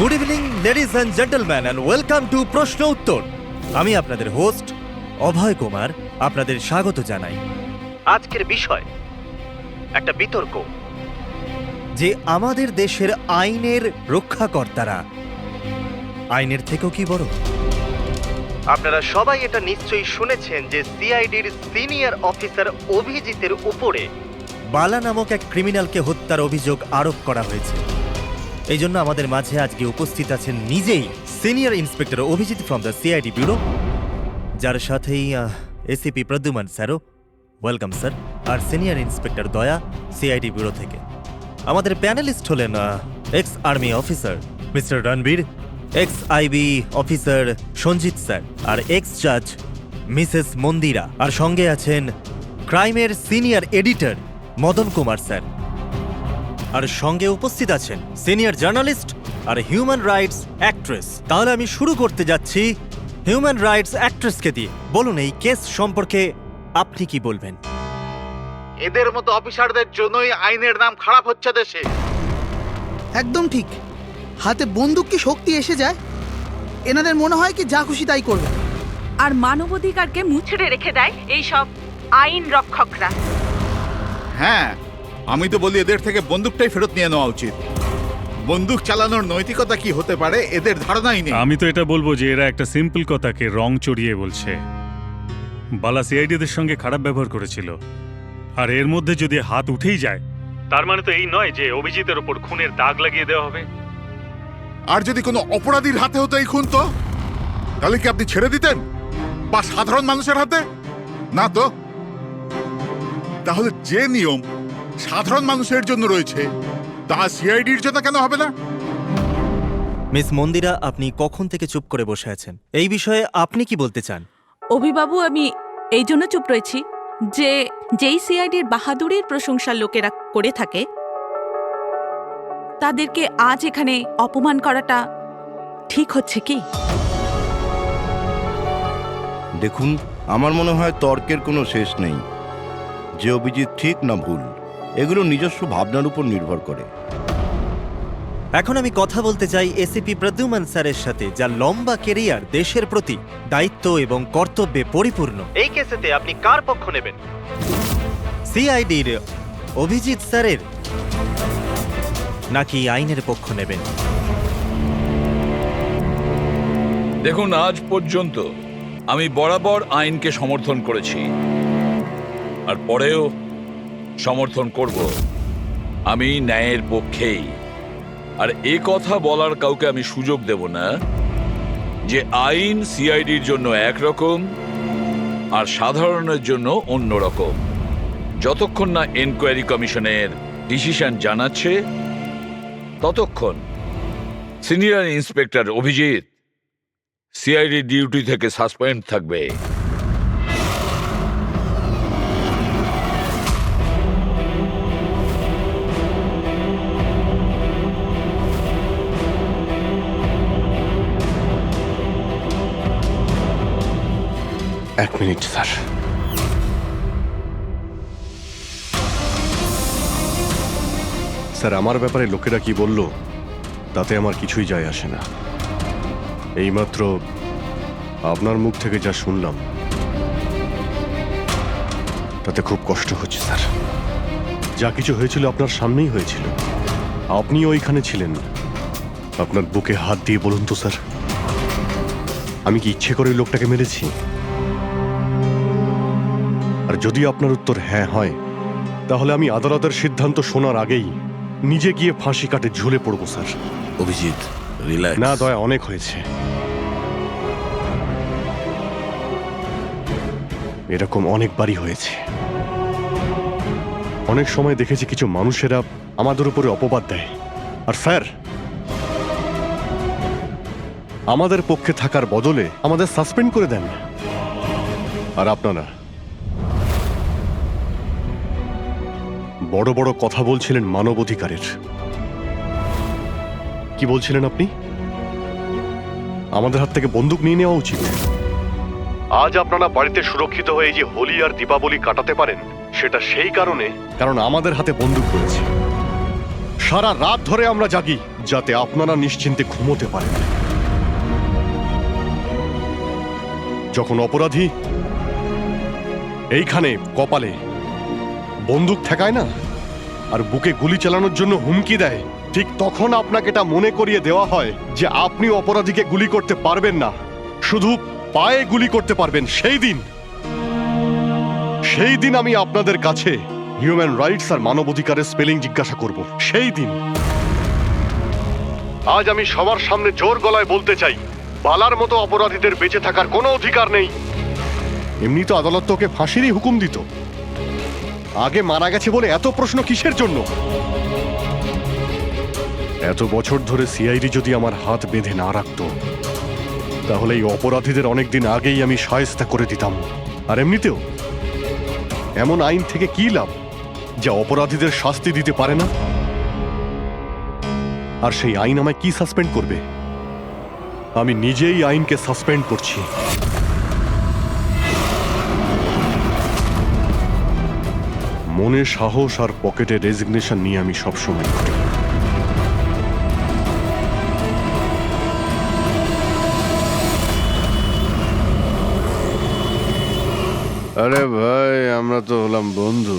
Good evening ladies and gentleman and welcome to প্রশ্ন উত্তর। আমি আপনাদের হোস্ট অভয় কুমার আপনাদের স্বাগত জানাই। আজকের বিষয় একটা বিতর্ক যে আমাদের দেশের আইনের রক্ষাকর্তারা আইনের থেকেও কি বড়। আপনারা সবাই এটা নিশ্চয়ই শুনেছেন যে সিআইডির সিনিয়র অফিসার অভিজিতের উপরে বালা নামক এক ক্রিমিনালকে হত্যার অভিযোগ আরোপ করা হয়েছে। এই জন্য আমাদের মাঝে আজকে উপস্থিত আছেন নিজেই senior inspector Abhijit from the CID bureau, যার সাথেই এসিপি প্রদ্যুমান স্যারও, ওয়েলকাম স্যার, আর senior inspector Daya CID bureau থেকে। আমাদের প্যানেলিস্ট হলেন ex army officer mister Ranbir, ex IB officer Sanjit sir, আর এক্স জাজ মিসেস মন্দিরা, আর সঙ্গে আছেন ক্রাইমের senior editor Madan Kumar sir, আর সঙ্গে উপস্থিত আছেন সিনিয়র জার্নালিস্ট আর হিউম্যান রাইটস অ্যাক্ট্রেস। তাহলে আমি শুরু করতে যাচ্ছি হিউম্যান রাইটস অ্যাক্ট্রেসকে দিয়ে। বলুন, এই কেস সম্পর্কে আপনি কি বলবেন? এদের মতো অফিসারদের জন্যই আইনের নাম খারাপ হচ্ছে দেশে। একদম ঠিক। হাতে বন্দুক কি শক্তি এসে যায়? এনাদের মনে হয় কি যা খুশি তাই করবে, আর মানবাধিকারকে মুচড়ে রেখে দেয় এই সব আইন রক্ষকরা। হ্যাঁ, আমি তো বলি এদের থেকে বন্দুকটাই ফেরত নিয়ে নেওয়া উচিত। বন্দুক চালানোর নৈতিকতা কি হতে পারে এদের ধারণাই নেই। আমি তো এটা বলবো যে এরা একটা সিম্পল কথাকে রং চড়িয়ে বলছে। বালা সিআইডিদের সঙ্গে খারাপ ব্যবহার করেছিল, আর এর মধ্যে যদি হাত উঠেই যায় তার মানে তো এই নয় যে অভিজিতের ওপর খুনের দাগ লাগিয়ে দেওয়া হবে। আর যদি কোনো অপরাধীর হাতে হতো এই খুন, তো তাহলে কি আপনি ছেড়ে দিতেন, বা সাধারণ মানুষের হাতে? না তো। তাহলে যে নিয়ম সাধারণ মানুষের জন্য রয়েছে তা সিআইডির জন্য কেন হবে না? মিস মন্দিরা, আপনি কখন থেকে চুপ করে বসে আছেন? এই বিষয়ে আপনি কি বলতে চান? অভিবাবু, আমি এই জন্য চুপ রয়েছি যে যেই সিআইডির বাহাদুরির প্রশংসা লোকেরা করে থাকে তাদেরকে আজ এখানে অপমান করাটা ঠিক হচ্ছে কি? দেখুন, আমার মনে হয় তর্কের কোনো শেষ নেই। যে অভিজিৎ ঠিক না ভুল, এগুলো নিজস্ব ভাবনার উপর নির্ভর করে। এখন আমি কথা বলতে চাই এসিপি প্রদ্যুমান স্যারের সাথে, যার লম্বা কেরিয়ার দেশের প্রতি দায়িত্ব এবং কর্তব্যে পরিপূর্ণ। এই কেসেতে আপনি কার পক্ষ নেবেন? সিআইডির অভিজিৎ স্যারের নাকি আইনের পক্ষ নেবেন? দেখুন, আজ পর্যন্ত আমি বরাবর আইনকে সমর্থন করেছি, আর পরেও সমর্থন করব। আমি ন্যায়ের পক্ষেই। আর এ কথা বলার কাউকে আমি সুযোগ দেব না যে আইন সিআইডির জন্য একরকম আর সাধারণের জন্য অন্য রকম। যতক্ষণ না এনকোয়ারি কমিশনের ডিসিশন জানাচ্ছে ততক্ষণ senior inspector Abhijit CID duty থেকে সাসপেন্ড থাকবে। এক মিনিট স্যার। স্যার, আমার ব্যাপারে লোকেরা কি বলল তাতে আমার কিছুই যায় আসে না। এইমাত্র আপনার মুখ থেকে যা শুনলাম তাতে খুব কষ্ট হচ্ছে স্যার। যা কিছু হয়েছিল আপনার সামনেই হয়েছিল, আপনিও ওইখানে ছিলেন। আপনার বুকে হাত দিয়ে বলুন তো স্যার, আমি কি ইচ্ছে করে ওই লোকটাকে মেরেছি? আর যদি আপনার উত্তর হ্যাঁ হয়, তাহলে আমি আদালতের সিদ্ধান্ত শোনার আগেই নিজে গিয়ে ফাঁসি কাটে ঝুলে পড়বো স্যার। অভিজিৎ, রিল্যাক্স। না দয়া, অনেক হয়েছে। এরকম অনেকবারই হয়েছে। অনেক সময় দেখেছি কিছু মানুষেরা আমাদের উপরে অপবাদ দেয়, আর স্যার আমাদের পক্ষে থাকার বদলে আমাদের সাসপেন্ড করে দেন। আর আপনারা বড় বড় কথা বলছিলেন মানবাধিকারের। কি বলছিলেন আপনি? আমাদের হাত থেকে বন্দুক নিয়ে নেওয়া উচিত। আজ আপনারা বাড়িতে সুরক্ষিত হয়ে যে হোলি আর দীপাবলি কাটাতে পারেন, সেটা সেই কারণে কারণ আমাদের হাতে বন্দুক রয়েছে। সারা রাত ধরে আমরা জাগি যাতে আপনারা নিশ্চিন্তে ঘুমোতে পারেন। যখন অপরাধী এইখানে কপালে বন্দুক ঠেকায় না আর বুকে গুলি চালানোর জন্য হুমকি দেয়, ঠিক তখন আপনাকে এটা মনে করিয়ে দেওয়া হয় যে আপনি অপরাধীকে গুলি করতে পারবেন না, শুধু পায়ে গুলি করতে পারবেন। সেই দিন আমি আপনাদের কাছে হিউম্যান রাইটস আর মানবাধিকারের স্পেলিং জিজ্ঞাসা করব। সেই দিন। আজ আমি সবার সামনে জোর গলায় বলতে চাই, বালার মতো অপরাধীদের বেঁচে থাকার কোনো অধিকার নেই। এমনি তো আদালত তোকে ফাঁসিরই হুকুম দিত, আগে মারা গেছে বলে এত প্রশ্ন কিসের জন্য? এত বছর ধরে সিআইডি যদি আমার হাত বেঁধে না রাখতো তাহলে এই অপরাধীদের অনেকদিন আগেই আমি শায়েস্তা করে দিতাম। আর এমনিতেও এমন আইন থেকে কি লাভ যা অপরাধীদের শাস্তি দিতে পারে না? আর সেই আইন আমায় কি সাসপেন্ড করবে? আমি নিজেই আইনকে সাসপেন্ড করছি। মনে সাহস আর পকেটে রেজিগনেশন নিয়ে আমি সবসময় ঘুরি। আরে ভাই, আমরা তো হলাম বন্ধু।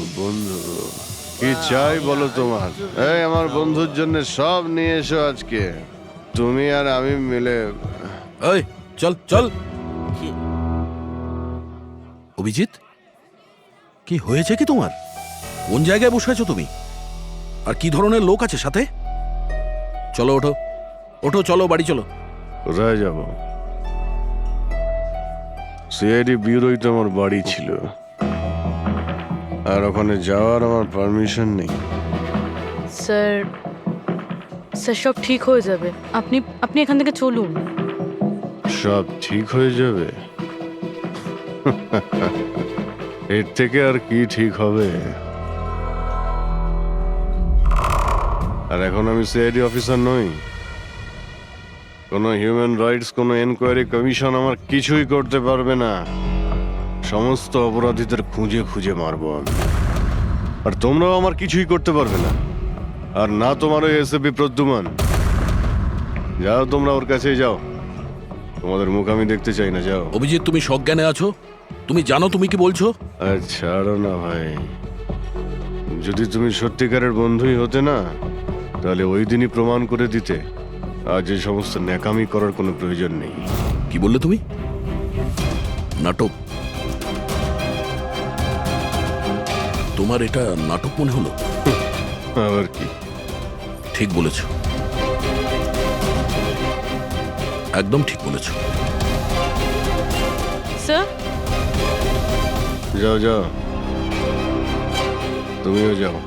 কি চাই বলো তোমার? এই আমার বন্ধুর জন্য সব নিয়ে এসো আজকে, তুমি আর আমি মিলে। এই চল চল। অভিজিৎ, কি হয়েছে কি তোমার? কোন জায়গায় বসে আছো তুমি? আর কি ধরনের লোক আছে সাথে? চলো ওঠো ওঠো, চলো বাড়ি চলো। কোথায় যাব? সিআইডি ব্যুরোই তো আমার বাড়ি ছিল, আর ওখানে যাওয়ার আমার পারমিশন নেই। স্যার স্যার সব ঠিক হয়ে যাবে, আপনি আপনি এখান থেকে চলুন। সব ঠিক হয়ে যাবে? এর থেকে আর কি ঠিক হবে? আর এখন আমি সিআইডি অফিসার নই। কোনো হিউম্যান রাইটস, কোনো এনকোয়ারি কমিশন আমার কিছুই করতে পারবে না। সমস্ত অপরাধীদের খুঁজে খুঁজে মারবো আমি, আর তোমরাও আমার কিছুই করতে পারবে না। আর না তোমার ওই এসএপি প্রদ্যুমান। যাও তোমরা ওর কাছেই যাও, তোমাদের মুখ আমি দেখতে চাই না। যাও। অভিজিৎ, তুমি সজ্ঞানে আছো? তুমি জানো তুমি কি বলছো? আর ছাড়ো না ভাই, যদি তুমি সত্যিকারের বন্ধুই হতে না, তাহলে ওই দিনই প্রমাণ করে দিতে আজ এই সমস্ত ন্যাকামি করার কোনো প্রয়োজন নেই। কি বললে তুমি? নাটক? তোমার এটা নাটক মনে হলো? আবার কি? ঠিক বলেছ, একদম ঠিক বলেছ। স্যার যাও যাও, তুমিও যাও।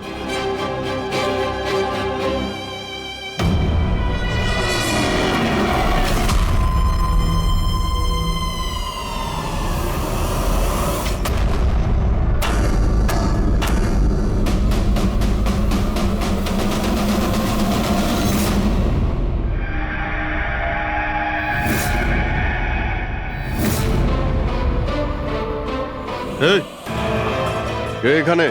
এই, কে এখানে?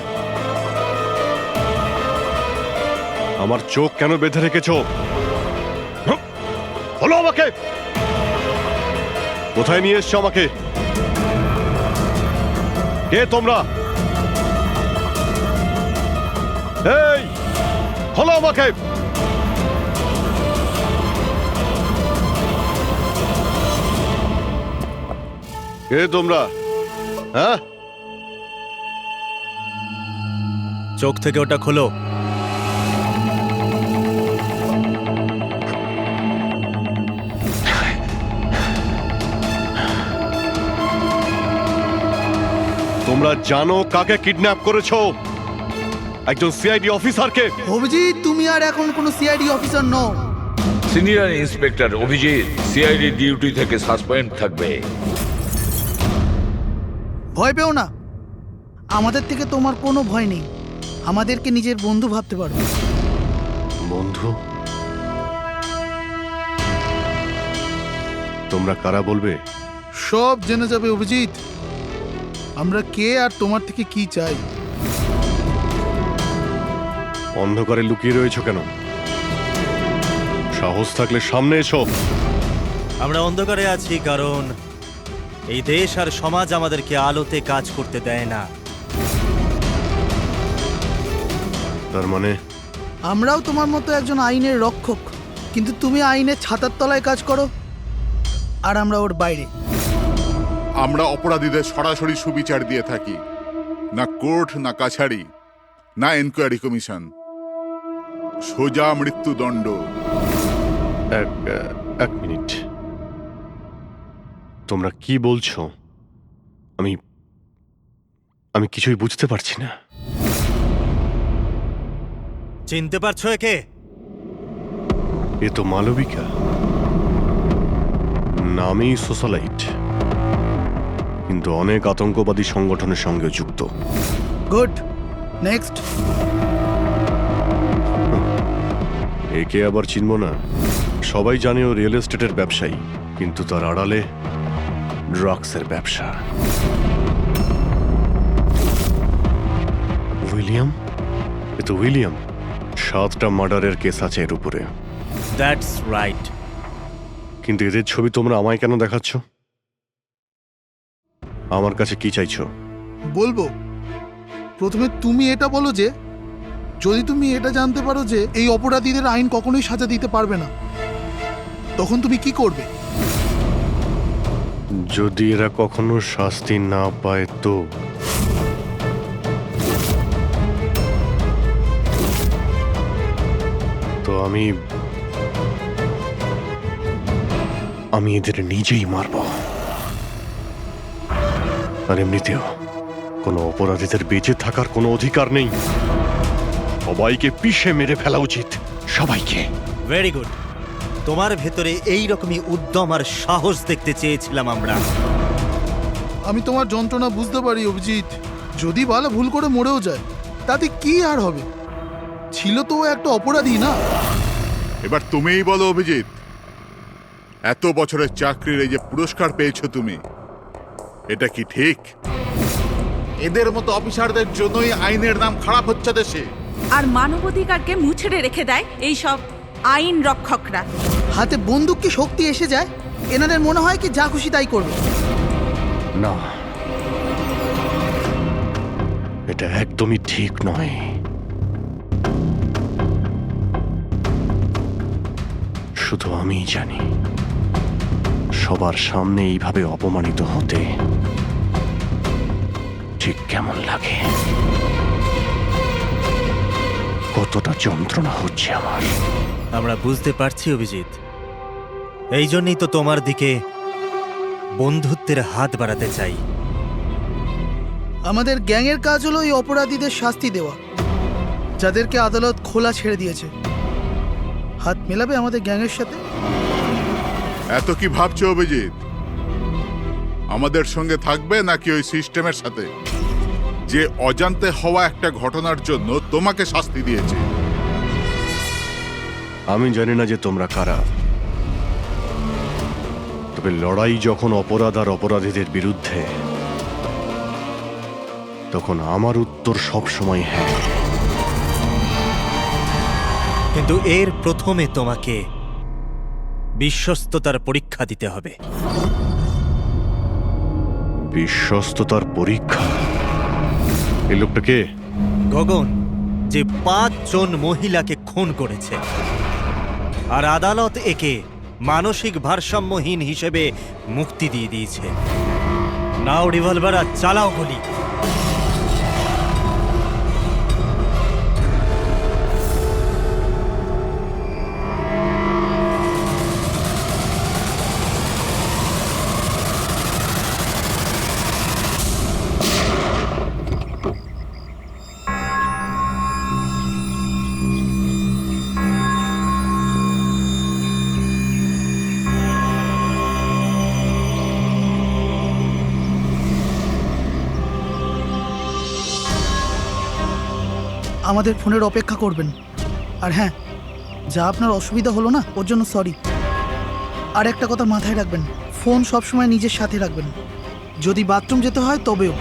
আমার চোখ কেন বেঁধে রেখেছো? বলো আমাকে, কোথায় নিয়ে এসছো আমাকে? কে তোমরা? এই, খোলো আমাকে। কে তোমরা? হ্যাঁ, চোখ থেকে ওটা খোলো। তোমরা জানো কাকে কিডন্যাপ করেছো? একজন সিআইডি অফিসারকে। অভিজিৎ, তুমি আর এখন কোনো সিআইডি অফিসার নও। Senior inspector Abhijit CID duty থেকে সাসপেন্ড থাকবে। ভয় পেও না, আমাদের থেকে তোমার কোনো ভয় নেই। আমাদেরকে নিজের বন্ধু ভাবতে পারো। বন্ধু? তোমরা কারা বলবে? সব জেনে যাবে অভিজিৎ, আমরা কে আর তোমার থেকে কি চাই। অন্ধকারে লুকিয়ে রয়েছো কেন? সাহস থাকলে সামনে এসো। আমরা অন্ধকারে আছি কারণ এই দেশ আর সমাজ আমাদেরকে আলোতে কাজ করতে দেয় না। তার মানে আমরাও তোমার মতো একজন আইনের রক্ষক, কিন্তু তুমি আইনের ছাতার তলায় কাজ করো আর আমরা ওর বাইরে। আমরা অপরাধীদের সরাসরি সুবিচার দিয়ে থাকি, না কোর্ট, না কাছারি, না এনকোয়ারি কমিশন, সোজা মৃত্যুদণ্ড। এক মিনিট, তোমরা কি বলছো? আমি কিছুই বুঝতে পারছি না। চিনতে পারছো একে? এ তো মালবিকা, নামেই সোশ্যালাইট, কিন্তু অনেক আতঙ্কবাদী সংগঠনের সঙ্গে যুক্ত। Good, next. একে আবার চিনব না? সবাই জানে ও রিয়েল এস্টেটের ব্যবসায়ী, কিন্তু তার আড়ালে ড্রাগসের ব্যবসা। উইলিয়াম? এ তো উইলিয়াম। 7টা মার্ডারের কেস আছে এর উপরে। That's right. কিন্তু এদের ছবি তোমরা আমায় কেন দেখাচ্ছ? আমার কাছে কি চাইছো? বলবো, প্রথমে তুমি এটা বলো যে যদি তুমি এটা জানতে পারো যে এই অপরাধীদের আইন কখনোই সাজা দিতে পারবে না, তখন তুমি কি করবে? যদি এরা কখনো শাস্তি না পায় তো আমি এদের নিজেই মারব। আর এমনিতেও কোনো অপরাধীদের বেঁচে থাকার কোনো অধিকার নেই। সবাইকে পিষে মেরে ফেলা উচিত, সবাইকে। Very good. তোমার ভেতরে এই রকমই উদ্যম আর সাহস দেখতে চেয়েছিলাম আমরা। আমি তোমার যন্ত্রণা বুঝতে পারি অভিজিৎ। যদি বালা ভুল করে মরেও যায় তাতে কি আর হবে? ছিল তো ও একটা অপরাধী, না? এবার তুমিই বলো অভিজিৎ, এত বছরের চাকরির এই যে পুরস্কার পেয়েছো তুমি, এটা কি ঠিক? এদের মতো অফিসারদের জন্যই আইনের নাম খারাপ হচ্ছে দেশে। আর মানবাধিকারকে মুছড়ে রেখে দেয় এই সব আইন রক্ষকরা। হাতে বন্দুক কি শক্তি এসে যায়? এনাদের মনে হয় কি যা খুশি তাই করবে। না, এটা একদমই ঠিক নয়। শুধু আমিই জানি সবার সামনে এইভাবে অপমানিত হতে ঠিক কেমন লাগে, কতটা যন্ত্রণা হচ্ছে আমার। আমরা বুঝতে পারছি অভিজিৎ, এই জন্যই তো তোমার দিকে বন্ধুত্বের হাত বাড়াতে চাই। আমাদের গ্যাংয়ের কাজ হলো এই অপরাধীদের শাস্তি দেওয়া, যাদেরকে আদালত খোলা ছেড়ে দিয়েছে। হাত মেলাবে আমাদের গ্যাংয়ের সাথে? এত কি ভাবছো অভিজিৎ? আমাদের সঙ্গে থাকবে নাকি ওই সিস্টেমের সাথে, যে অজান্তে হওয়া একটা ঘটনার জন্য তোমাকে শাস্তি দিয়েছে? আমি জানি না যে তোমরা কারা, তবে লড়াই যখন অপরাধ আর অপরাধীদের বিরুদ্ধে, তখন আমার উত্তর সব সময় হ্যাঁ। কিন্তু এর প্রথমে তোমাকে বিশ্বস্ততার পরীক্ষা দিতে হবে। বিশ্বস্ততার পরীক্ষা? এই লোকটা কে? গগন, যে 5 জন মহিলাকে খুন করেছে, আর আদালত একে মানসিক ভারসাম্যহীন হিসেবে মুক্তি দিয়ে দিয়েছে। নাও রিভলভার আর চালাও গুলি। আমাদের ফোনের অপেক্ষা করবেন। আর হ্যাঁ, যা আপনার অসুবিধা হলো না, ওর জন্য সরি। আর একটা কথা মাথায় রাখবেন, ফোন সবসময় নিজের সাথে রাখবেন। যদি বাথরুম যেতে হয় তবেও।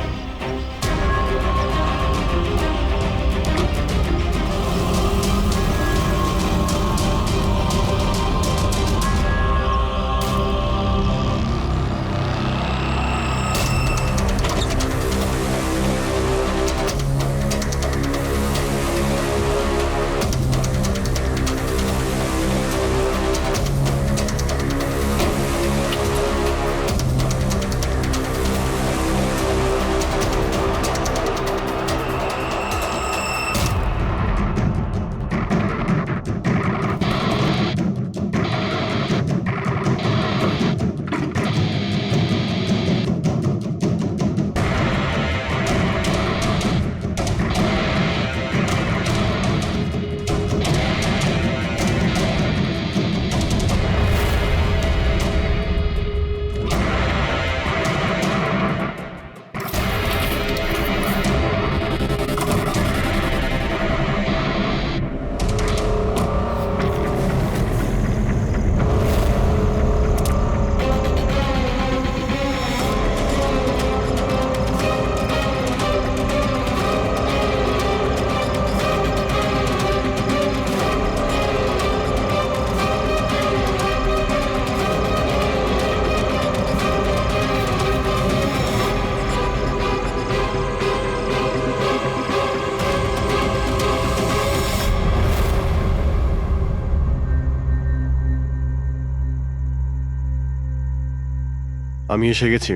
আমি এসে গেছি।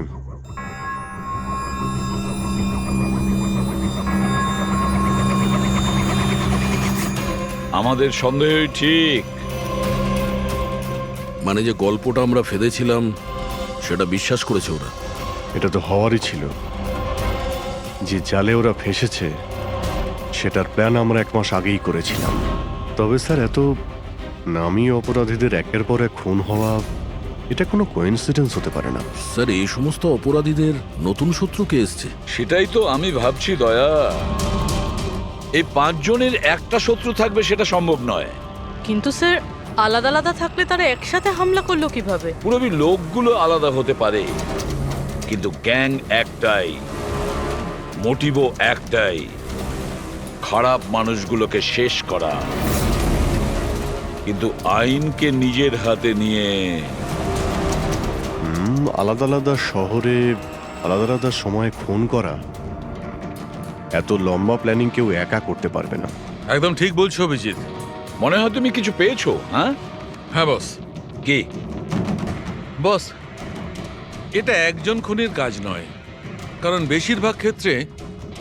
আমাদের সন্দেহই ঠিক। মানে যে গল্পটা আমরা ফেদেছিলাম সেটা বিশ্বাস করেছে ওরা। এটা তো হওয়ারই ছিল। যে জালে ওরা ফেসেছে সেটার প্ল্যান আমরা 1 মাস আগেই করেছিলাম। তবে স্যার, এত নামী অপরাধীদের একের পর এক খুন হওয়া, এটা কোনো কোইন্সিডেন্স হতে পারে না। স্যার, এই সমস্ত অপরাধীদের নতুন শত্রু কে এসছে? সেটাই তো আমি ভাবছি দয়া। এই 5 জনের একটা শত্রু থাকবে সেটা সম্ভব নয়। কিন্তু স্যার, আলাদা আলাদা থাকলে তারা একসাথে হামলা করলো কিভাবে? পুরবি লোকগুলো আলাদা হতে পারে, কিন্তু গ্যাং একটাই, মোটিভও একটাই, খারাপ মানুষগুলোকে শেষ করা। কিন্তু আইনকে নিজের হাতে নিয়ে আলাদা আলাদা শহরে আলাদা আলাদা সময় খুন করা, এত লম্বা প্ল্যানিং কেউ একা করতে পারবে না। একদম ঠিক বলছো অভিজিৎ। মনে হয় তুমি কিছু পেয়েছো। হ্যাঁ হ্যাঁ বস। কি বস, এটা একজন খুনির কাজ নয়, কারণ বেশিরভাগ ক্ষেত্রে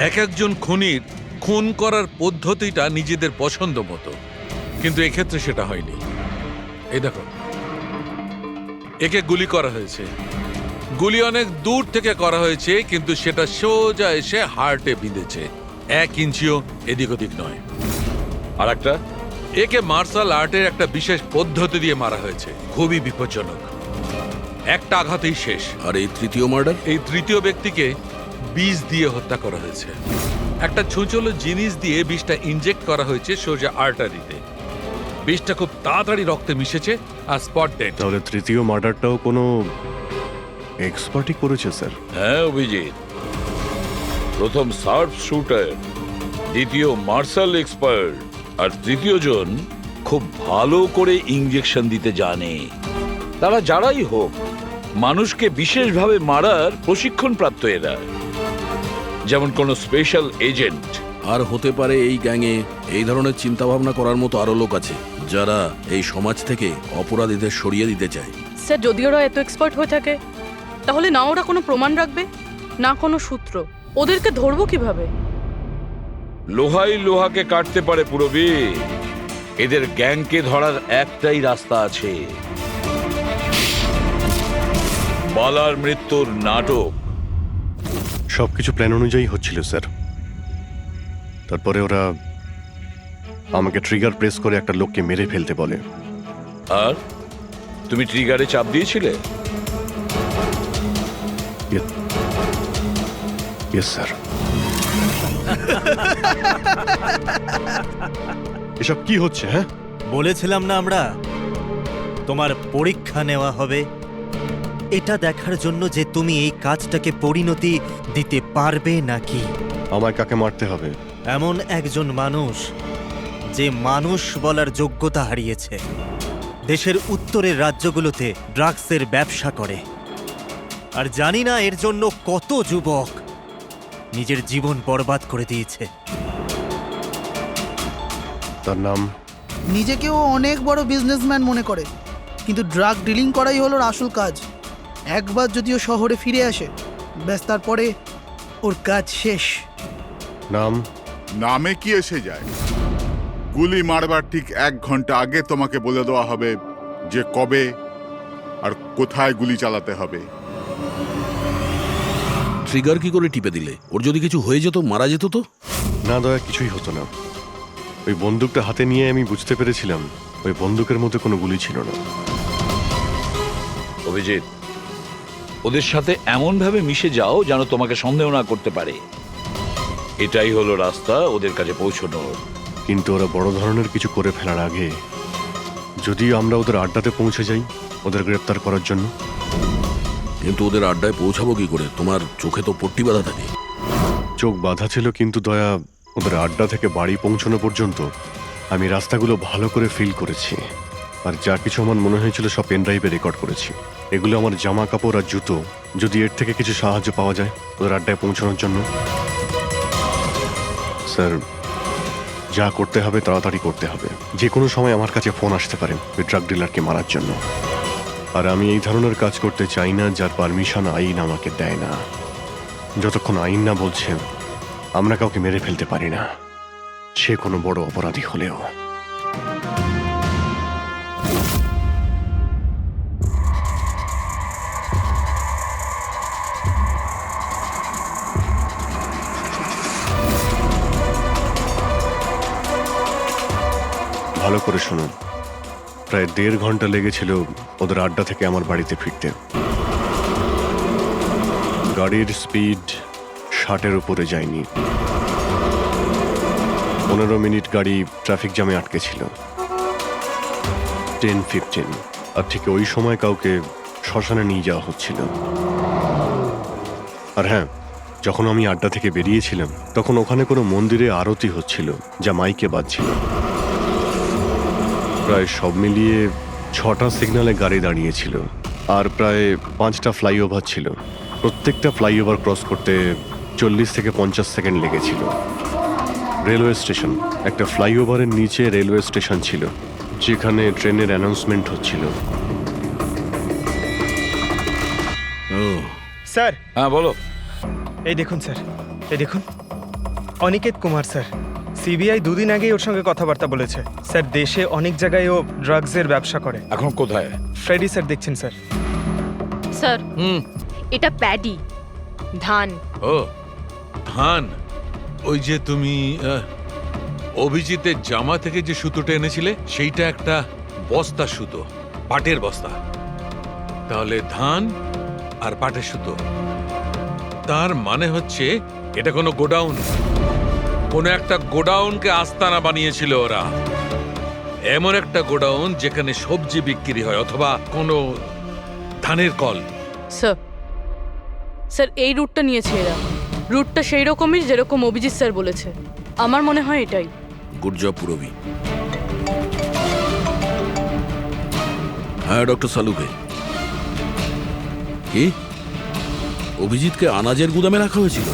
এক একজন খুনির খুন করার পদ্ধতিটা নিজেদের পছন্দ মতো, কিন্তু এক্ষেত্রে সেটা হয়নি। এই দেখো, একে গুলি করা হয়েছে, গুলি অনেক দূর থেকে করা হয়েছে, কিন্তু সেটা সোজা এসে হার্টে বিঁধেছে, 1 ইঞ্চিও এদিক ওদিক নয়। আর একটা, একে মার্শাল আর্টের একটা বিশেষ পদ্ধতি দিয়ে মারা হয়েছে, খুবই বিপজ্জনক। একটা আঘাতেই শেষ। আর এই তৃতীয় মার্ডার? এই তৃতীয় ব্যক্তিকে বিষ দিয়ে হত্যা করা হয়েছে। একটা ছুঁচলো জিনিস দিয়ে বিষটা ইনজেক্ট করা হয়েছে সোজা আর্টারিতে। বিষটা খুব তাড়াতাড়ি রক্তে মিশেছে আর স্পট ডেড। তাহলে তৃতীয় মার্ডারটাও কোনো এক্সপার্টই করেছে স্যার? হ্যাঁ অভিজিৎ, প্রথম শার্প শুটার, দ্বিতীয় মার্শাল এক্সপার্ট, আর তৃতীয় জন খুব ভালো করে ইঞ্জেকশন দিতে জানে। তারা যারাই হোক, মানুষকে বিশেষভাবে মারার প্রশিক্ষণ প্রাপ্ত এরা, যেমন কোন স্পেশাল এজেন্ট। আর হতে পারে এই গ্যাংয়ে এই ধরনের চিন্তা ভাবনা করার মতো আরো লোক আছে যারা এই সমাজ থেকে অপরাধীদের সরিয়ে দিতে চায়। স্যার, যদি ওরা এত এক্সপার্ট হয়ে থাকে, তাহলে না ওরা কোনো প্রমাণ রাখবে, না কোনো সূত্র। ওদেরকে ধরবো কিভাবে? লোহাই লোহাকে কাটতে পারে পুরবি। এদের গ্যাংকে ধরার একটাই রাস্তা আছে, বালার মৃত্যুর নাটক। সবকিছু প্ল্যান অনুযায়ী হচ্ছিল স্যার। তারপরে ওরা আমাকে ট্রিগার প্রেস করে একটা লোককে মেরে ফেলতে বলে। আর তুমি ট্রিগারে চাপ দিয়েছিলে? Yes sir. এসব কি হচ্ছে? হ্যাঁ, বলেছিলাম না আমরা, তোমার পরীক্ষা নেওয়া হবে এটা দেখার জন্য যে তুমি এই কাজটাকে পরিণতি দিতে পারবে নাকি। আমায় কাকে মারতে হবে? এমন একজন মানুষ যে মানুষ বলার যোগ্যতা হারিয়েছে, দেশের উত্তরের রাজ্যগুলোতে ড্রাগসের ব্যবসা করে, আর জানি না এর জন্য কত যুবক নিজের জীবন বরবাদ করে দিয়েছে। তার নাম? নিজেকেও অনেক বড় বিজনেসম্যান মনে করে, কিন্তু ড্রাগ ডিলিং করাই হলো ওর আসল কাজ। একবার যদি ও শহরে ফিরে আসে, ব্যাস তারপরে ওর কাজ শেষ। নাম? নামে কি এসে যায়? গুলি মারবার ঠিক 1 ঘন্টা আগে তোমাকে বলে দেওয়া হবে যে কবে আর কোথায় গুলি চালাতে হবে। ট্রিগার কি করে টিপে দিলে? ওর যদি কিছু হয়ে যেত, মারা যেত তো? না দয়া, কিছুই হতো না। ওই বন্দুকটা হাতে নিয়ে আমি বুঝতে পেরেছিলাম ওই বন্দুকের মধ্যে কোনো গুলি ছিল না। অভিজিৎ, ওদের সাথে এমন ভাবে মিশে যাও যেন তোমাকে সন্দেহ না করতে পারে। এটাই হলো রাস্তা ওদের কাছে পৌঁছানোর। কিন্তু ওরা বড় ধরনের কিছু করে ফেলার আগে যদি আমরা ওদের আড্ডাতে পৌঁছে যাই ওদের গ্রেপ্তার করার জন্য। কিন্তু ওদের আড্ডায় পৌঁছাবো কি করে? তোমার চোখে তো পট্টি বাঁধা থাকে। চোখ বাঁধা ছিল, কিন্তু দয়া, ওদের আড্ডা থেকে বাড়ি পৌঁছানো পর্যন্ত আমি রাস্তাগুলো ভালো করে ফিল করেছি। আর যা কিছু আমার মনে হয়েছিল সব পেন ড্রাইভে রেকর্ড করেছি। এগুলো আমার জামা কাপড় আর জুতো। যদি এর থেকে কিছু সাহায্য পাওয়া যায় ওদের আড্ডায় পৌঁছানোর জন্য। স্যার, যা করতে হবে তাড়াতাড়ি করতে হবে। যে কোনো সময় আমার কাছে ফোন আসতে পারে ওই ড্রাগ ডিলারকে মারার জন্য। আর আমি এই ধরনের কাজ করতে চাই না যার পারমিশন আইন আমাকে দেয় না। যতক্ষণ আইন না বলছে আমরা কাউকে মেরে ফেলতে পারি না, সে কোনো বড় অপরাধী হলেও। ভালো করে শুনুন, প্রায় 1.5 ঘন্টা লেগেছিল ওদের আড্ডা থেকে আমার বাড়িতে ফিরতে। গাড়ির স্পিড 60-এর উপরে যায়নি। 15 মিনিট গাড়ি ট্রাফিক জ্যামে আটকে ছিল। 10-15 আর ঠিক ওই সময় কাউকে শ্মশানে নিয়ে যাওয়া হচ্ছিল। আর হ্যাঁ, যখন আমি আড্ডা থেকে বেরিয়েছিলাম তখন ওখানে কোনো মন্দিরে আরতি হচ্ছিল যা মাইকে বাজছিল। প্রায় সব মিলিয়ে 6টা সিগন্যালে গাড়ি দাঁড়িয়েছিল আর প্রায় 5টা ফ্লাইওভার ছিল। প্রত্যেকটা ফ্লাইওভার ক্রস করতে 40 থেকে 50 সেকেন্ড লেগেছিল। রেলওয়ে স্টেশন, একটা ফ্লাইওভারের নিচে রেলওয়ে স্টেশন ছিল যেখানে ট্রেনের অ্যানাউন্সমেন্ট হচ্ছিল। স্যার, হ্যাঁ বলো। এই দেখুন স্যার, এই দেখুন, অনিকেত কুমার স্যার। সিবিআই 2 দিন আগেই ওর সঙ্গে কথাবার্তা বলেছে। স্যার, দেশে অনেক জায়গায় ও ড্রাগসের ব্যবসা করে। এখন কোথায়? ফ্রেডি স্যার দেখছেন স্যার। স্যার, এটা প্যাডি, ধান। ও ধান, ওই যে তুমি অভিজিতের জামা থেকে যে সুতোটা এনেছিলে সেইটা একটা বস্তা সুতো, পাটের বস্তা। তাহলে ধান আর পাটের সুতো, তার মানে হচ্ছে এটা কোনো গোডাউন, কোনো একটা গোডাউনকে আস্তানা বানিয়েছিল ওরা। এমন একটা গোডাউন যেখানে সবজি বিক্রি হয় অথবা কোনো ধানের কল। স্যার, স্যার এই রুটটা নিয়েছে এরা। রুটটা সেই রকমই যেরকম অভিজিৎ স্যার বলেছে। আমার মনে হয় এটাই। গুড জব পুরবি। হ্যাঁ ডক্টর সালুকে, কি অভিজিৎকে আনাজের গুদামে রাখা হয়েছিল?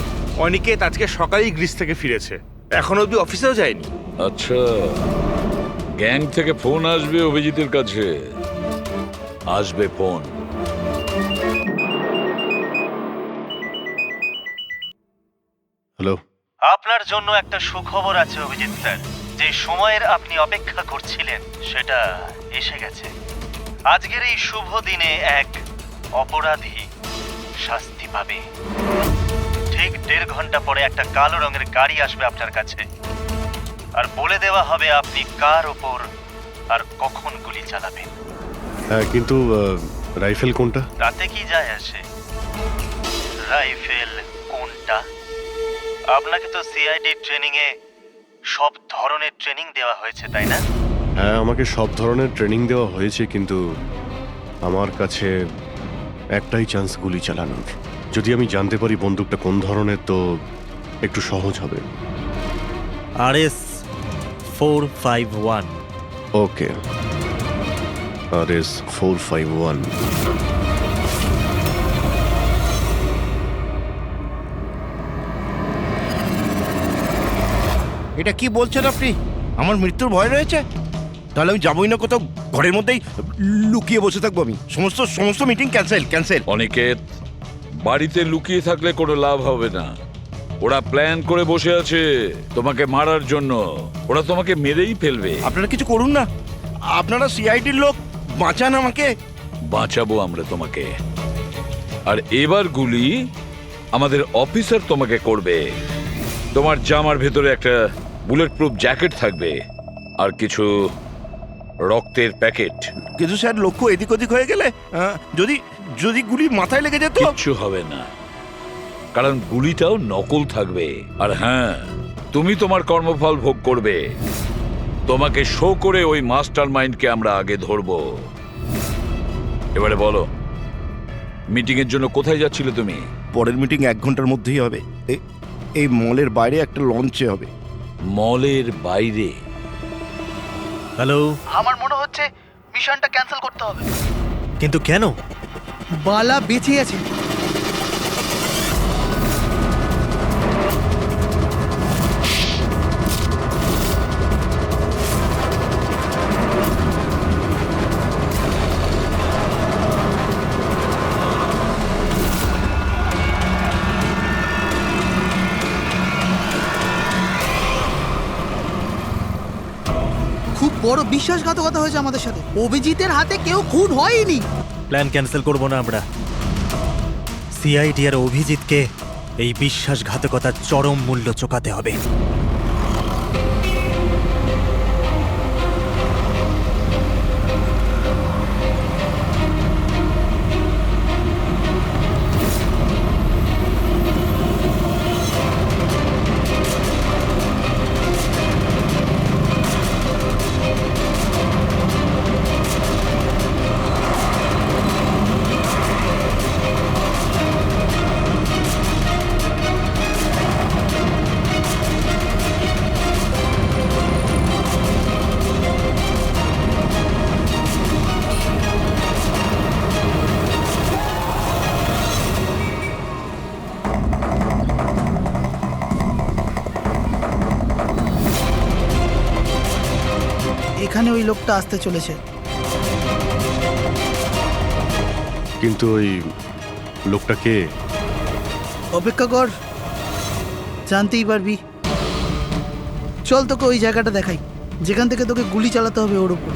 অনিকেত আজকে সকালেই গ্রিস থেকে ফিরেছে, এখন অব্দি অফিসেও যায়নি। আচ্ছা, গ্যাং থেকে ফোন আসবে অভিজিতের কাছে, আসবে ফোন। হ্যালো, আপনার জন্য একটা সুখবর আছে অভিজিৎ স্যার। যে সময়ের আপনি অপেক্ষা করছিলেন সেটা এসে গেছে। আজকের এই শুভ দিনে এক অপরাধী শাস্তি পাবে। ঠিক 1.5 ঘন্টা পরে একটা কালো রঙের গাড়ি আসবে আপনার কাছে, আর বলে দেওয়া হবে আপনি কার ওপর আর কখন গুলি চালাবেন। হ্যাঁ কিন্তু রাইফেল কোনটা? তাতে কি যায় আসে রাইফেল কোনটা? আপনাকে তো সিআইডি ট্রেনিং এ সব ধরনের ট্রেনিং দেওয়া হয়েছে, তাই না? হ্যাঁ, আমাকে সব ধরনের ট্রেনিং দেওয়া হয়েছে, কিন্তু আমার কাছে একটাই চান্স গুলি চালানোর। যদি আমি জানতে পারি বন্দুকটা কোন ধরনের তো একটু সহজ হবে। RS 451। ওকে, RS 451। এটা কি বলছেন আপনি? আমার মৃত্যুর ভয় রয়েছে? তাহলে আমি যাবই না কোথাও, ঘরের মধ্যেই লুকিয়ে বসে থাকবো। আমি সমস্ত মিটিং ক্যান্সেল। অনিকেত, বাড়িতে লুকিয়ে থাকলে কোনো লাভ হবে না। ওরা প্ল্যান করে বসে আছে তোমাকে মারার জন্য। ওরা তোমাকে মেরেই ফেলবে। আপনারা কিছু করুন না, আপনারা সিআইডির লোক, বাঁচান আমাকে। বাঁচাবো আমরা তোমাকে। আর এবার গুলি আমাদের অফিসার তোমাকে করবে। তোমার জামার ভেতরে একটা বুলেট প্রুফ জ্যাকেট থাকবে আর কিছু রক্তের প্যাকেট। কিন্তু স্যার, লক্ষ্য এদিক ওদিক হয়ে গেলে যদি গুলি মাথায় লেগে যেত? কিচ্ছু হবে না, কারণ গুলিটাও নকল থাকবে। আর হ্যাঁ, তুমি তোমার কর্মফল ভোগ করবে। তোমাকে শো করে ওই মাস্টার মাইন্ডকে আমরা আগে ধরবো। এবারে বলো, মিটিং এর জন্য কোথায় যাচ্ছিলে তুমি? পরের মিটিং 1 ঘন্টার মধ্যেই হবে। এই মলের বাইরে একটা লঞ্চে হবে। মলের বাইরে? হ্যালো, আমার মনে হচ্ছে মিশনটা ক্যান্সেল করতে হবে। কিন্তু কেন? বালা বেঁচে আছে। বড় বিশ্বাসঘাতকতা হয়েছে আমাদের সাথে। অভিজিতের হাতে কেউ খুন হয়নি। প্ল্যান ক্যান্সেল করব না আমরা। সিআইডি আর অভিজিৎকে এই বিশ্বাসঘাতকতার চরম মূল্য চোকাতে হবে। এখানে ওই লোকটা আসতে চলেছে। কিন্তু ওই লোকটা কে? অপেক্ষা কর, জানতেই পারবি। চল তোকে ওই জায়গাটা দেখাই যেখান থেকে তোকে গুলি চালাতে হবে ওর উপর।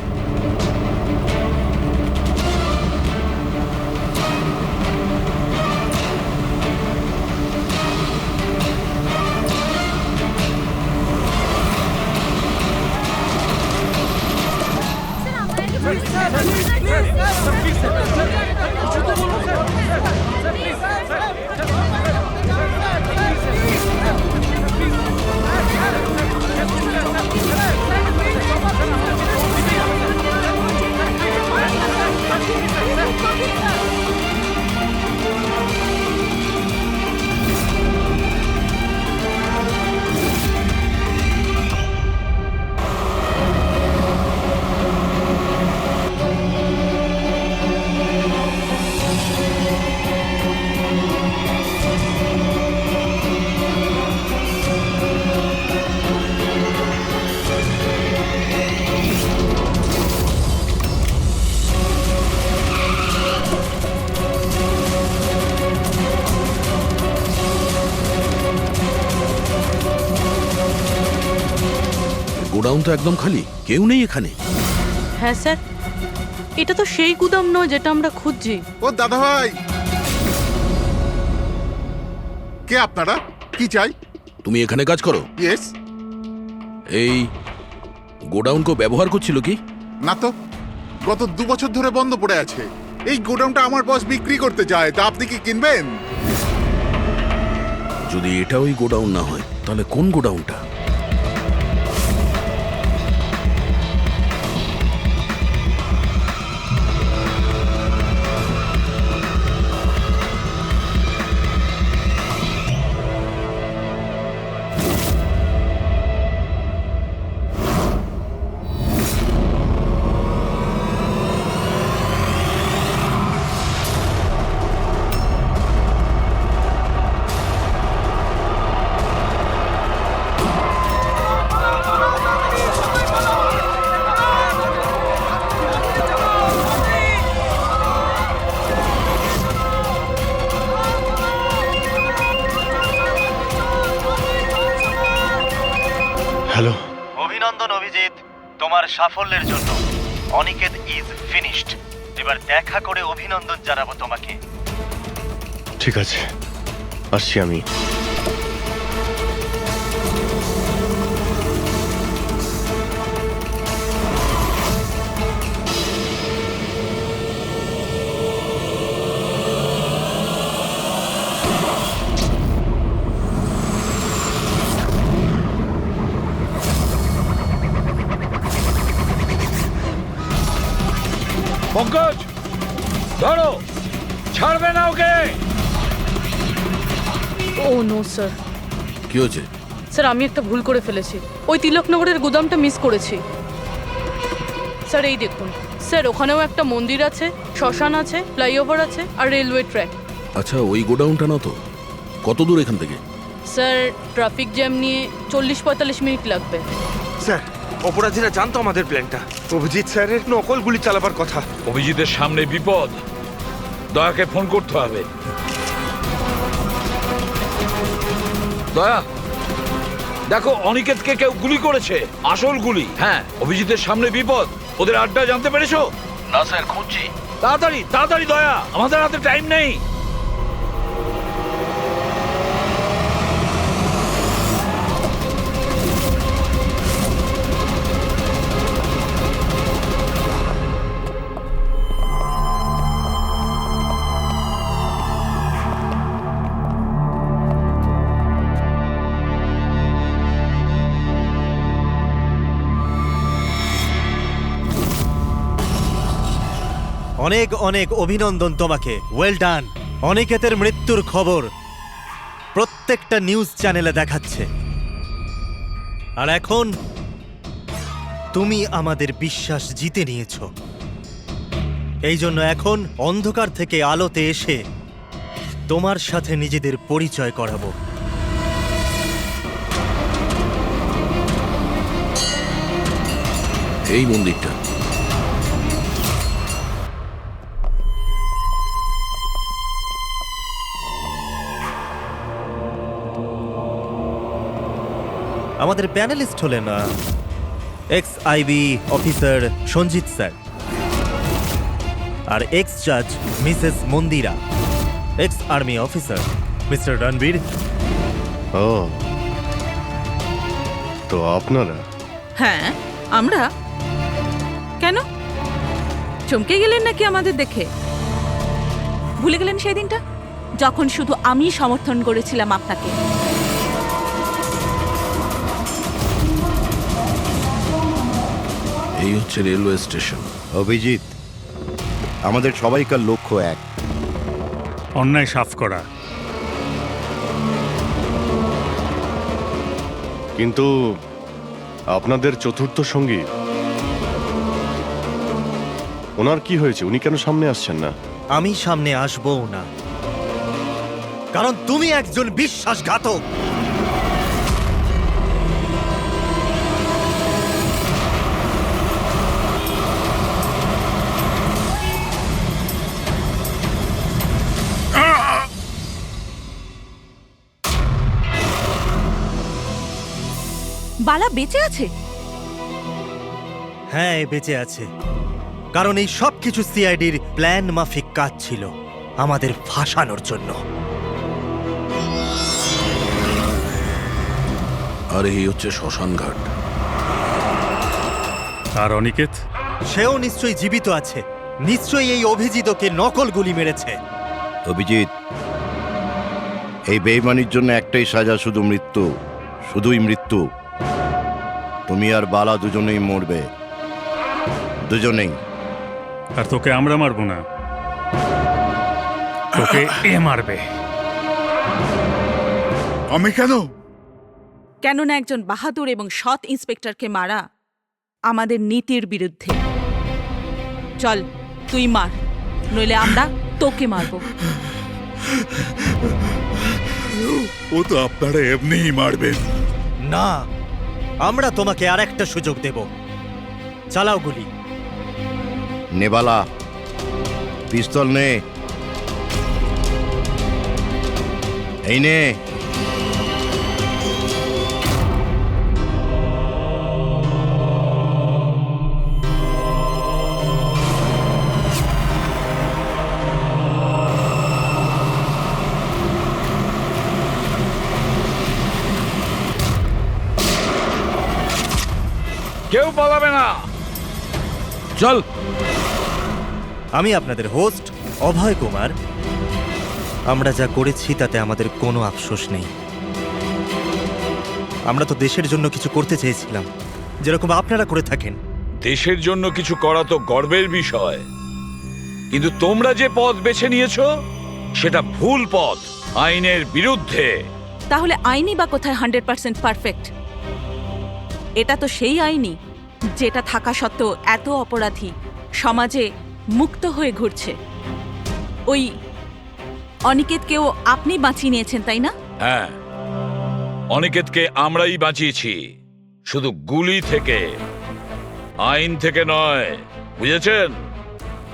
গোডাউন তো একদম খালি, কেউ নেই এখানে। হ্যাঁ স্যার, এটা তো সেই গুদাম নয় যেটা আমরা খুঁজছি। ও দাদা ভাই, কে আপনারা? কি চাই? তুমি এখানে কাজ করো? ইয়েস। এই গোডাউন কেউ ব্যবহার করছিল কি? না তো, গত 2 বছর ধরে বন্ধ পড়ে আছে। এই গোডাউনটা আমার বস বিক্রি করতে চায়, তা আপনি কি কিনবেন? যদি এটা ওই গোডাউন না হয় তাহলে কোন গোডাউনটা? হ্যালো। অভিনন্দন অভিজিৎ, তোমার সাফল্যের জন্য। Aniket is finished. এবার দেখা করে অভিনন্দন জানাবো তোমাকে। ঠিক আছে, আসছি আমি। পঙ্কজ, ধরো, ছাড়বে না ওকে। ও নো স্যার। কি হয়েছে? স্যার আমি একটা ভুল করে ফেলেছি। ওই তিলকনগরের গুদামটা মিস করেছি। স্যার এই দেখুন স্যার, ওখানেও একটা মন্দির আছে, শ্মশান আছে, ফ্লাইওভার আছে আর রেলওয়ে ট্র্যাক। আচ্ছা, ওই গোডাউনটা না তো? কত দূর এখান থেকে? স্যার ট্রাফিক জ্যাম নিয়ে 40-45 মিনিট লাগবে। স্যার, অপরাধীরা জানতো আমাদের প্ল্যানটা। অভিজিৎ স্যারের নকল গুলি চালাবার কথা। অভিজিতের সামনে বিপদ, দয়াকে ফোন করতে হবে। দয়া, দেখো অনিকেতকে কেউ গুলি করেছে, আসল গুলি। হ্যাঁ, অভিজিতের সামনে বিপদ। ওদের আড্ডা জানতে পেরেছো? না স্যার, খুঁজছি। তাড়াতাড়ি তাড়াতাড়ি দয়া, আমাদের হাতে টাইম নেই। অনেক অনেক অভিনন্দন তোমাকে, ওয়েল ডান। অনিকেতের মৃত্যুর খবর প্রত্যেকটা নিউজ চ্যানেলে দেখাচ্ছে, আর এখন তুমি আমাদের বিশ্বাস জিতে নিয়েছো। এই জন্য এখন অন্ধকার থেকে আলোতে এসে তোমার সাথে নিজেদের পরিচয় করাবো। এই মন্দিরটা আমাদের প্যানেলিস্ট হলেন ex IB officer Sanjit sir, আর এক্স জাজ Mrs Mandira, ex army officer mister Ranbir. ও, তো আপনারা? হ্যাঁ, আমরা। কেন চমকে গেলেন নাকি আমাদের দেখে? ভুলে গেলেন সেই দিনটা যখন শুধু আমি সমর্থন করেছিলাম আপনাকে? এই হচ্ছে রেলওয়ে স্টেশন। অভিজিৎ, আমাদের সবাইকার লক্ষ্য এক, অন্যায় সাফ করা। কিন্তু আপনাদের চতুর্থ সঙ্গী, ওনার কি হয়েছে? উনি কেন সামনে আসছেন না? আমি সামনে আসবও না, কারণ তুমি একজন বিশ্বাসঘাতক। বালা বেঁচে আছে? হ্যাঁ, বেঁচে আছে, কারণ এই সব কিছু সিআইডির প্ল্যান মাফিক কাজ ছিল, আমাদের ফাঁসানোর জন্য। আর এই হচ্ছে শ্মশান ঘাট। আর অনিকেত? সেও নিশ্চয়ই জীবিত আছে, নিশ্চয়ই এই অভিজিৎকে নকল গুলি মেরেছে। অভিজিৎ, এই বেইমানির জন্য একটাই সাজা, শুধু মৃত্যু, শুধুই মৃত্যু। তুমি আর বালা দুজনেই মরবে, দুজনেই। আর তোকে আমরা মারবো না, তোকে এ মারবে। আমি কেন? কেননা একজন বাহাদুর এবং সৎ ইন্সপেক্টরকে মারা আমাদের নীতির বিরুদ্ধে। চল, তুই মার, নইলে আমরা তোকে মারবো। ও তো আপনারা এমনিই মারবেন। না, আমরা তোমাকে আর একটা সুযোগ দেব। চালাও গুলি। নেবালা, পিস্তল নে। এই নে। কেউ পালাবে না, চল। আমি আপনাদের হোস্ট অভয় কুমার। আমরা যা করেছি তাতে আমাদের কোনো আফসোস নেই। আমরা তো দেশের জন্য কিছু করতে চেয়েছিলাম, যেরকম আপনারা করে থাকেন। দেশের জন্য কিছু করা তো গর্বের বিষয়, কিন্তু তোমরা যে পথ বেছে নিয়েছো সেটা ভুল পথ, আইনের বিরুদ্ধে। তাহলে আইনি বা কোথায় 100% পারফেক্ট? এটা তো সেই আইনি যেটা থাকা সত্ত্বেও এত অপরাধী সমাজে মুক্ত হয়ে ঘুরছে। ওই অনিকেতকেও আপনি বাঁচিয়ে নিয়েছেন, তাই না? হ্যাঁ, অনিকেতকে আমরাই বাঁচিয়েছি, শুধু গুলি থেকে, আইন থেকে নয়, বুঝেছেন?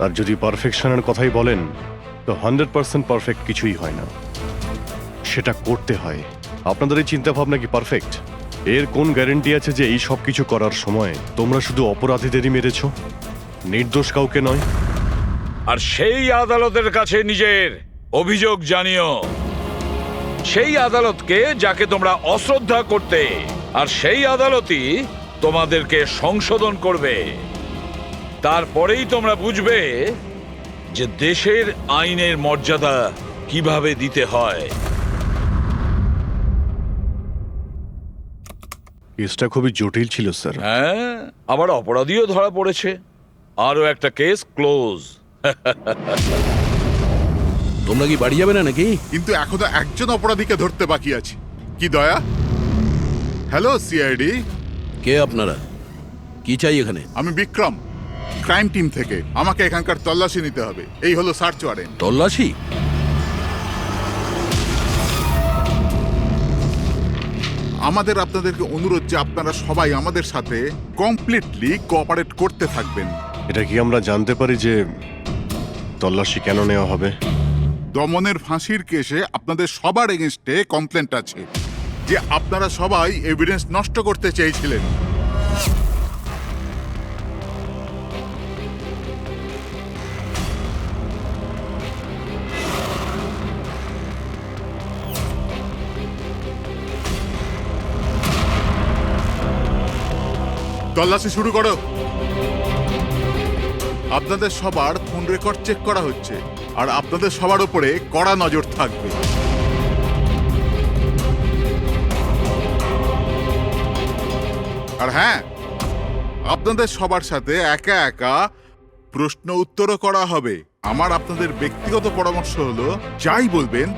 আর যদি পারফেকশনের কথাই বলেন, তো 100% পারফেক্ট কিছুই হয় না, সেটা করতে হয়। আপনাদের এই চিন্তা ভাবনা কি পারফেক্ট? এর কোন গ্যারেন্টি আছে যে এই সব কিছু করার সময় তোমরা শুধু অপরাধীদেরই মেরেছো, নির্দোষ কাউকে নয়? আর সেই আদালতের কাছে নিজের অভিযোগ জানিও, সেই আদালতকে যাকে তোমরা অশ্রদ্ধা করতে, আর সেই আদালতই তোমাদেরকে সংশোধন করবে। তারপরেই তোমরা বুঝবে যে দেশের আইনের মর্যাদা কিভাবে দিতে হয়। কেসটা খুবই জটিল ছিল স্যার। হ্যাঁ, আবার অপরাধীও ধরা পড়েছে। আরো একটা কেস ক্লোজ। তোমরা কি বাড়ি যাবে না নাকি? কিন্তু এখনো একজন অপরাধীকে ধরতে বাকি আছে। কি দয়া? হ্যালো সিআইডি, কে আপনারা? কি চাই এখানে? আমি বিক্রম, ক্রাইম টিম থেকে। আমাকে এখানকার তল্লাশি নিতে হবে। এই হলো সার্চ ওয়ারেন্ট। তল্লাশি? আমাদের আপনাদেরকে অনুরোধ যে আপনারা সবাই আমাদের সাথে কমপ্লিটলি কোঅপারেট করতে থাকবেন। এটা কি আমরা জানতে পারি যে তল্লাশি কেন নেওয়া হবে? দমনের ফাঁসির কেসে আপনাদের সবার এগেনস্টে কমপ্লেন্ট আছে যে আপনারা সবাই এভিডেন্স নষ্ট করতে চেয়েছিলেন। তল্লাশি শুরু করো। আপনাদের সবার ফোন রেকর্ড চেক করা হচ্ছে, আর আপনাদের সবার উপরে কড়া নজর থাকবে। আর হ্যাঁ, আপনাদের সবার সাথে একা একা প্রশ্ন উত্তরও করা হবে। আমার আপনাদের ব্যক্তিগত পরামর্শ হলো, যাই বলবেন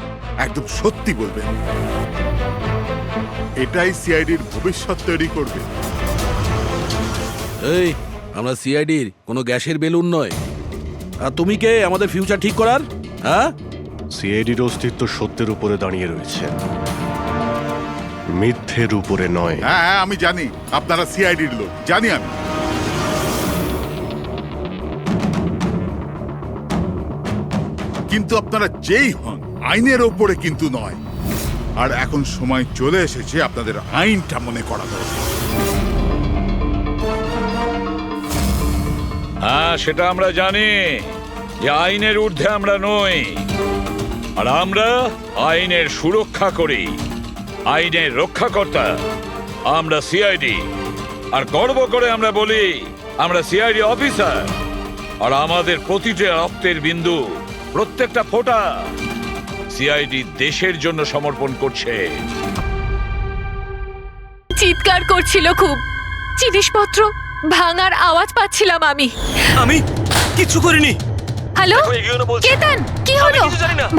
একদম সত্যি বলবেন। এটাই সিআইডির ভবিষ্যৎ তৈরি করবে। এই, আমরা সিআইডির কোনো গ্যাসের বেলুন নয়। আর তুমি কে আমাদের ফিউচার ঠিক করার? হ্যাঁ, সিআইডির অস্তিত্ব সত্যের উপরে দাঁড়িয়ে রয়েছে, মিথ্যের উপরে নয়। হ্যাঁ হ্যাঁ, আমি জানি আপনারা সিআইডির লোক, জানি আমি। কিন্তু আপনারা যেই হন, আইনের ওপরে কিন্তু নয়। আর এখন সময় চলে এসেছে আপনাদের আইনটা মনে করা দরকার। হ্যাঁ, সেটা আমরা জানি যে আইনের ঊর্ধ্বে আমরা নই, আর আমরা আইনের সুরক্ষা করি। আইনের রক্ষাকর্তা আমরা সিআইডি, আর গর্ব করে আমরা বলি আমরা সিআইডি অফিসার। আর আমাদের প্রতিটা রক্তের বিন্দু, প্রত্যেকটা ফোঁটা সিআইডি দেশের জন্য সমর্পণ করছে। চিৎকার করছিল খুব, জিনিসপত্র ভাঙার আওয়াজ পাচ্ছিলাম আমি। আমি কিছু করিনি। হ্যালো কেতন, কি হলো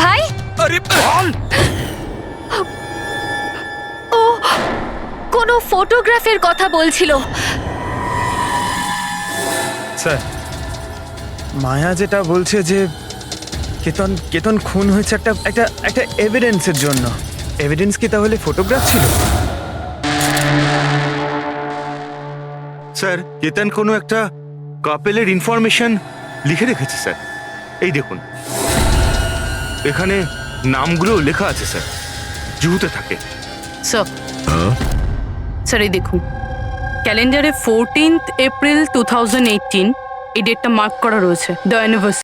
ভাই? আরে বল। ও কোনো ফটোগ্রাফের কথা বলছিল। স্যার, মায়া যেটা বলছে যে কেতন খুন হয়েছে একটা এভিডেন্সের জন্য। এভিডেন্স কি তাহলে ফটোগ্রাফ ছিল? স্যার, কেতন কোনো একটা কাপেলের ইনফরমেশন লিখে রেখেছে স্যার। এই দেখুন, এখানে নামগুলো লেখা আছে স্যার, জুহুতে থাকে। স্যার, স্যার এই দেখুন, ক্যালেন্ডারে 14th এপ্রিল 2018 এই ডেটটা মার্ক করা রয়েছে, দ্য অ্যানিভার্সারি।